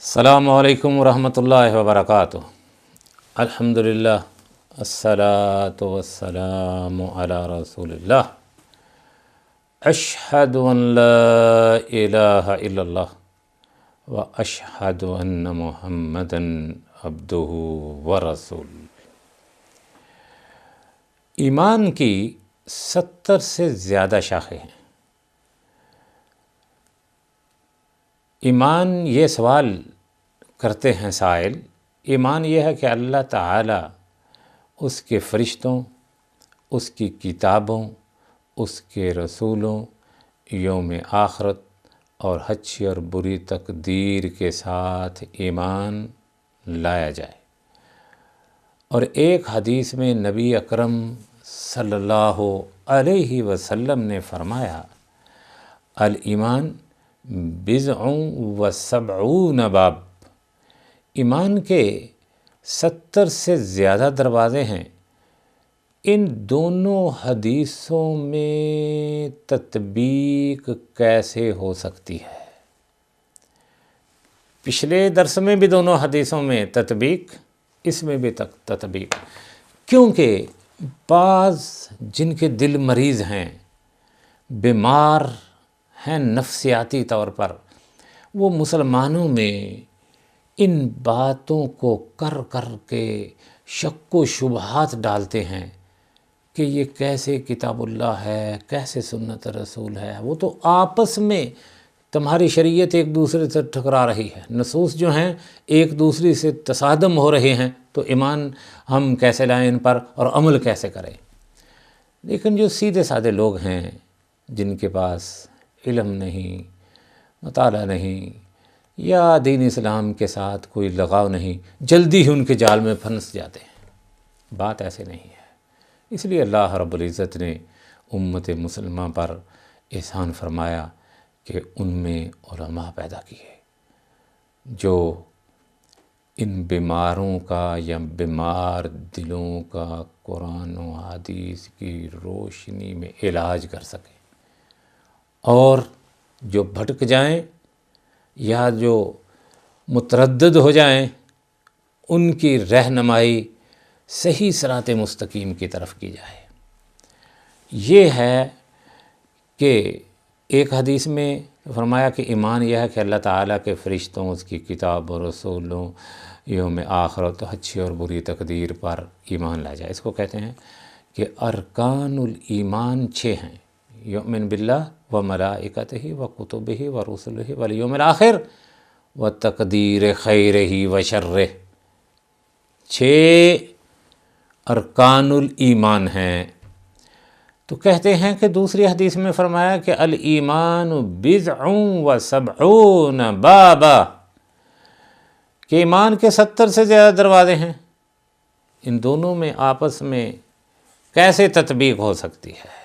السلام علیکم ورحمۃ اللہ وبرکاتہ۔ الحمدللہ الصلاۃ والسلام علی رسول اللہ۔ اشہد ان لا الہ الا اللہ واشہد ان محمدا عبدہ ورسولہ۔ ایمان کی 70 سے زیادہ شاخیں ہیں۔ ایمان، یہ سوال کرتے ہیں سائل، ایمان یہ ہے کہ اللہ تعالیٰ اس کے فرشتوں، اس کی کتابوں، اس کے رسولوں، یوم آخرت اور اچھی اور بری تقدیر کے ساتھ ایمان لایا جائے۔ اور ایک حدیث میں نبی اکرم صلی اللہ علیہ وسلم نے فرمایا، الایمان بضع و سبعون باب، ایمان کے 70 سے زیادہ دروازے ہیں۔ ان دونوں حدیثوں میں تطبیق کیسے ہو سکتی ہے؟ پچھلے درس میں بھی دونوں حدیثوں میں تطبیق، اس میں بھی تطبیق، کیونکہ بعض جن کے دل مریض ہیں، بیمار ہیں نفسیاتی طور پر، وہ مسلمانوں میں ان باتوں کو کر کر کے شک و شبہات ڈالتے ہیں کہ یہ کیسے کتاب اللہ ہے، کیسے سنت رسول ہے۔ وہ تو آپس میں تمہاری شریعت ایک دوسرے سے ٹکرا رہی ہے، نصوص جو ہیں ایک دوسرے سے تصادم ہو رہے ہیں، تو ایمان ہم کیسے لائیں ان پر اور عمل کیسے کریں؟ لیکن جو سیدھے سادے لوگ ہیں، جن کے پاس علم نہیں، مطالعہ نہیں، یا دین اسلام کے ساتھ کوئی لگاؤ نہیں، جلدی ہی ان کے جال میں پھنس جاتے ہیں۔ بات ایسے نہیں ہے۔ اس لیے اللہ رب العزت نے امت مسلمہ پر احسان فرمایا کہ ان میں علماء پیدا کیے جو ان بیماروں کا یا بیمار دلوں کا قرآن و حدیث کی روشنی میں علاج کر سکیں، اور جو بھٹک جائیں یا جو متردد ہو جائیں ان کی رہنمائی صحیح صراط مستقیم کی طرف کی جائے۔ یہ ہے کہ ایک حدیث میں فرمایا کہ ایمان یہ ہے کہ اللہ تعالیٰ کے فرشتوں، اس کی کتاب اور رسولوں، یوم آخرت، اچھی اور بری تقدیر پر ایمان لا جائے۔ اس کو کہتے ہیں کہ ارکان الایمان 6 ہیں: یؤمن باللہ و ملائکتہ و کتبہ و رسلہ والیوم الآخر و تقدیر خیرہ و شرہ۔ 6 ارکان الایمان ہیں۔ تو کہتے ہیں کہ دوسری حدیث میں فرمایا کہ الایمان بضع و سبعون بابا، کہ ایمان کے 70 سے زیادہ دروازے ہیں۔ ان دونوں میں آپس میں کیسے تطبیق ہو سکتی ہے؟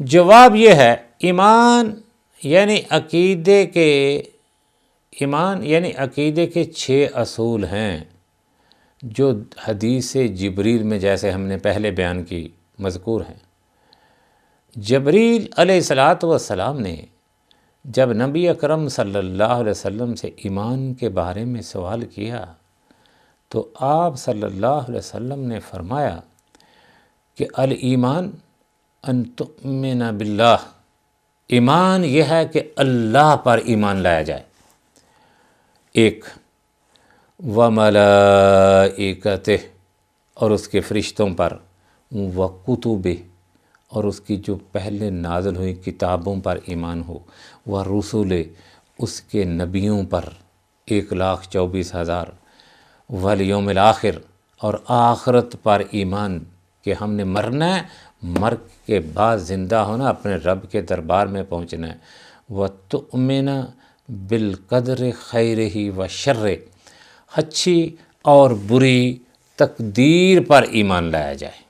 جواب یہ ہے، ایمان یعنی عقیدے کے 6 اصول ہیں جو حدیث جبریل میں، جیسے ہم نے پہلے بیان کی، مذکور ہیں۔ جبریل علیہ السلام نے جب نبی اکرم صلی اللہ علیہ وسلم سے ایمان کے بارے میں سوال کیا تو آپ صلی اللہ علیہ وسلم نے فرمایا کہ الایمان ان تؤمن باللہ، ایمان یہ ہے کہ اللہ پر ایمان لایا جائے، ایک، وملائکتہ، اور اس کے فرشتوں پر، وکتبہ، اور اس کی جو پہلے نازل ہوئی کتابوں پر ایمان ہو، ورسلہ، اس کے نبیوں پر 1,24,000، والیوم الآخر، اور آخرت پر ایمان کہ ہم نے مرنا ہے، مر کے بعد زندہ ہونا، اپنے رب کے دربار میں پہنچنا ہے۔ وَتُؤْمِنَ بِالْقَدْرِ خَيْرِهِ وَشَرِّهِ، اچھی اور بری تقدیر پر ایمان لایا جائے۔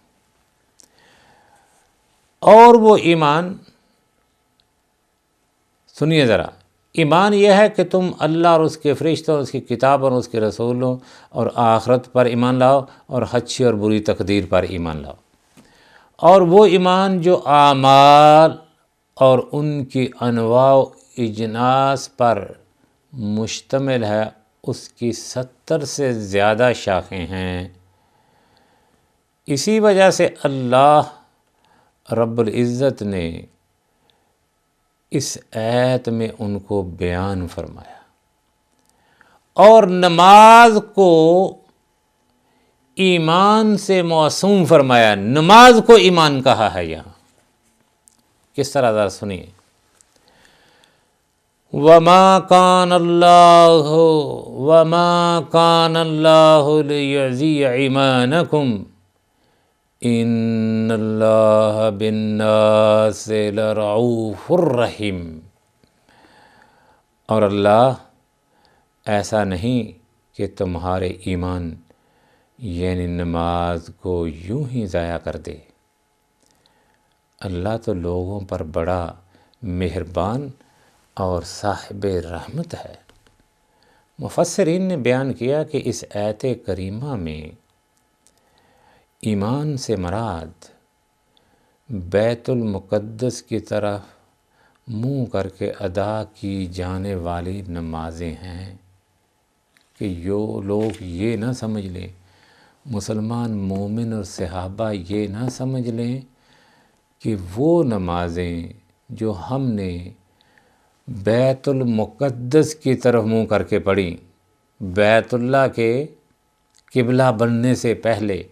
اور وہ ایمان، سنیے ذرا، ایمان یہ ہے کہ تم اللہ اور اس کے فرشتوں اور اس کی کتاب اور اس کے رسولوں اور آخرت پر ایمان لاؤ، اور اچھی اور بری تقدیر پر ایمان لاؤ۔ اور وہ ایمان جو اعمال اور ان کی انواع و اجناس پر مشتمل ہے، اس کی 70 سے زیادہ شاخیں ہیں۔ اسی وجہ سے اللہ رب العزت نے اس آیت میں ان کو بیان فرمایا، اور نماز کو ایمان سے موسوم فرمایا۔ نماز کو ایمان کہا ہے یہاں، کس طرح ذرا سنیے۔ وَمَا كَانَ اللَّهُ لِيُضِيعَ إِيمَانَكُمْ إِنَّ اللَّهَ بِالنَّاسِ لَرَءُوفٌ رَحِيمٌ۔ اور اللہ ایسا نہیں کہ تمہارے ایمان یعنی نماز کو یوں ہی ضائع کر دے۔ اللہ تو لوگوں پر بڑا مہربان اور صاحب رحمت ہے۔ مفسرین نے بیان کیا کہ اس آیت کریمہ میں ایمان سے مراد بیت المقدس کی طرف منہ کر کے ادا کی جانے والی نمازیں ہیں، کہ لوگ یہ نہ سمجھ لیں، مسلمان مومن اور صحابہ یہ نہ سمجھ لیں کہ وہ نمازیں جو ہم نے بیت المقدس کی طرف منہ کر کے پڑھی، بیت اللہ کے قبلہ بننے سے پہلے،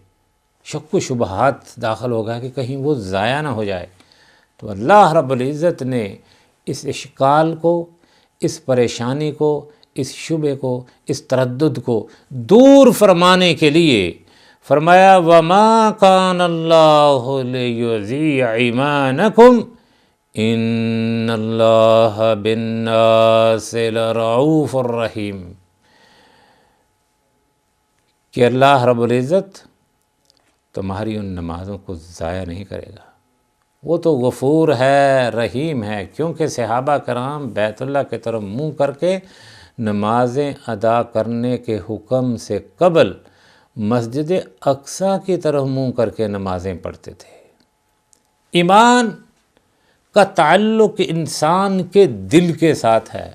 شک و شبہات داخل ہو گیا کہ کہیں وہ ضائع نہ ہو جائے، تو اللہ رب العزت نے اس اشکال کو، اس پریشانی کو، اس شبہ کو، اس تردد کو دور فرمانے کے لیے فرمایا وَمَا كَانَ اللَّهُ لِيُضِيعَ إِيمَانَكُمْ إِنَّ اللَّهَ بِالنَّاسِ لَرَءُوفٌ رَحِيمٌ، کہ اللہ رب العزت تمہاری ان نمازوں کو ضائع نہیں کرے گا، وہ تو غفور ہے، رحیم ہے، کیونکہ صحابہ کرام بیت اللہ کی طرف منہ کر کے نمازیں ادا کرنے کے حکم سے قبل مسجد اقصیٰ کی طرف منہ کر کے نمازیں پڑھتے تھے۔ ایمان کا تعلق انسان کے دل کے ساتھ ہے،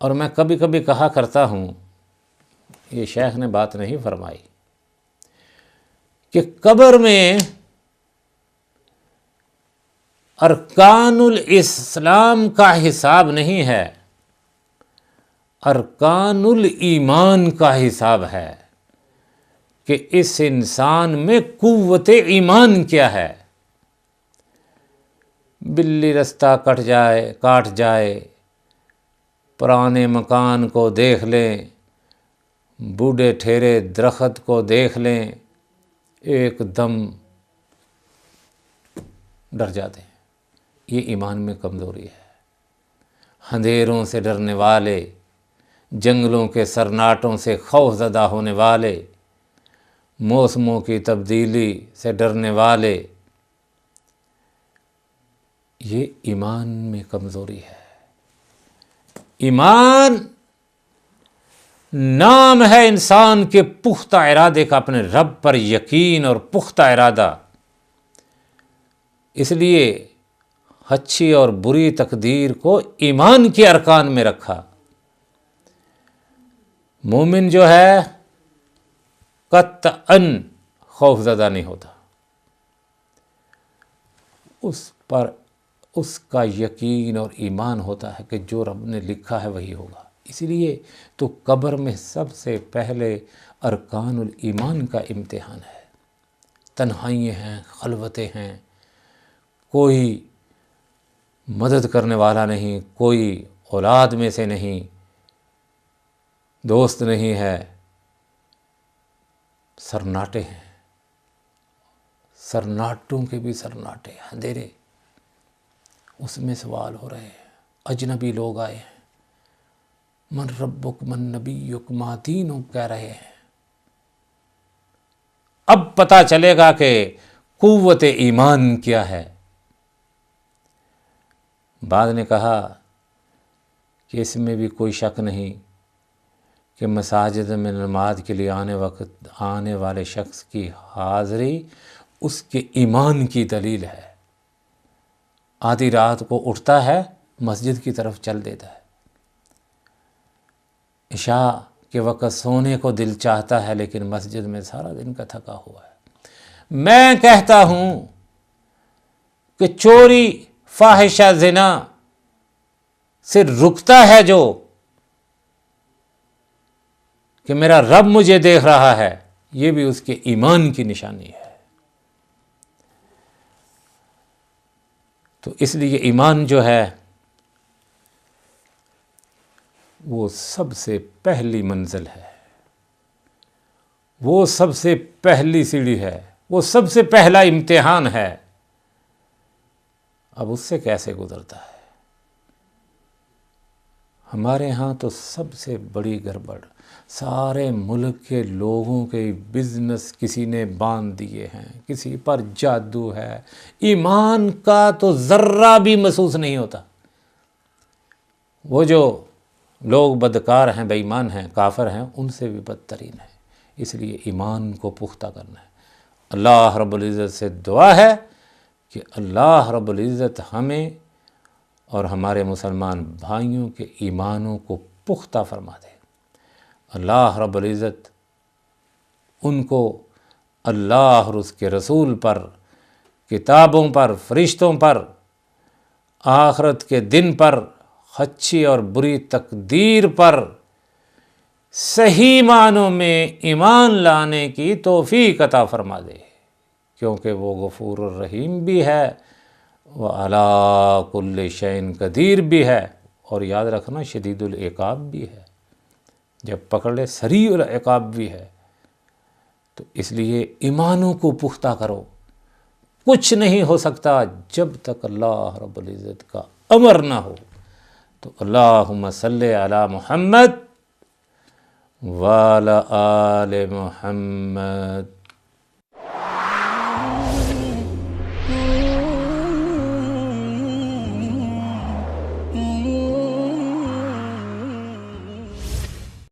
اور میں کبھی کبھی کہا کرتا ہوں، یہ شیخ نے بات نہیں فرمائی، کہ قبر میں ارکان الاسلام کا حساب نہیں ہے، ارکان الایمان کا حساب ہے، کہ اس انسان میں قوت ایمان کیا ہے۔ بلی رستہ کاٹ جائے، پرانے مکان کو دیکھ لیں، بوڑھے ٹھہرے درخت کو دیکھ لیں، ایک دم ڈر جاتے ہیں، یہ ایمان میں کمزوری ہے۔ اندھیروں سے ڈرنے والے، جنگلوں کے سرناٹوں سے خوف زدہ ہونے والے، موسموں کی تبدیلی سے ڈرنے والے، یہ ایمان میں کمزوری ہے۔ ایمان نام ہے انسان کے پختہ ارادے کا، اپنے رب پر یقین اور پختہ ارادہ۔ اس لیے اچھی اور بری تقدیر کو ایمان کے ارکان میں رکھا۔ مومن جو ہے قطعاً خوف زدہ نہیں ہوتا، اس پر اس کا یقین اور ایمان ہوتا ہے کہ جو رب نے لکھا ہے وہی ہوگا۔ اسی لیے تو قبر میں سب سے پہلے ارکان الایمان کا امتحان ہے۔ تنہائیاں ہیں، خلوتیں ہیں، کوئی مدد کرنے والا نہیں، کوئی اولاد میں سے نہیں، دوست نہیں ہے، سرناٹے ہیں، سرناٹوں کے بھی سرناٹے، اندھیرے، اس میں سوال ہو رہے ہیں، اجنبی لوگ آئے ہیں، من ربک من نبیک ما دینک کہہ رہے ہیں۔ اب پتہ چلے گا کہ قوت ایمان کیا ہے۔ بعد نے کہا کہ اس میں بھی کوئی شک نہیں کہ مساجد میں نماز کے لیے آنے والے شخص کی حاضری اس کے ایمان کی دلیل ہے۔ آدھی رات کو اٹھتا ہے، مسجد کی طرف چل دیتا ہے، عشاء کے وقت سونے کو دل چاہتا ہے لیکن مسجد میں سارا دن کا تھکا ہوا ہے۔ میں کہتا ہوں کہ چوری، فاحشہ، زنا سے رکتا ہے جو کہ میرا رب مجھے دیکھ رہا ہے، یہ بھی اس کے ایمان کی نشانی ہے۔ تو اس لیے ایمان جو ہے وہ سب سے پہلی منزل ہے، وہ سب سے پہلی سیڑھی ہے، وہ سب سے پہلا امتحان ہے۔ اب اس سے کیسے گزرتا ہے؟ ہمارے ہاں تو سب سے بڑی گڑبڑ، سارے ملک کے لوگوں کے بزنس کسی نے باندھ دیے ہیں، کسی پر جادو ہے، ایمان کا تو ذرہ بھی محسوس نہیں ہوتا۔ وہ جو لوگ بدکار ہیں، بے ایمان ہیں، کافر ہیں، ان سے بھی بدترین ہے۔ اس لیے ایمان کو پختہ کرنا ہے۔ اللہ رب العزت سے دعا ہے کہ اللہ رب العزت ہمیں اور ہمارے مسلمان بھائیوں کے ایمانوں کو پختہ فرما دے۔ اللہ رب العزت ان کو اللہ اور اس کے رسول پر، کتابوں پر، فرشتوں پر، آخرت کے دن پر، اچھی اور بری تقدیر پر صحیح معنوں میں ایمان لانے کی توفیق عطا فرما دے، کیونکہ وہ غفور الرحیم بھی ہے، وہ علی کل شیء قدیر بھی ہے، اور یاد رکھنا شدید العقاب بھی ہے، جب پکڑ لے سریع العقاب بھی ہے۔ تو اس لیے ایمانوں کو پختہ کرو۔ کچھ نہیں ہو سکتا جب تک اللہ رب العزت کا امر نہ ہو۔ تو اللہم صلی علی محمد وعلی آل محمد۔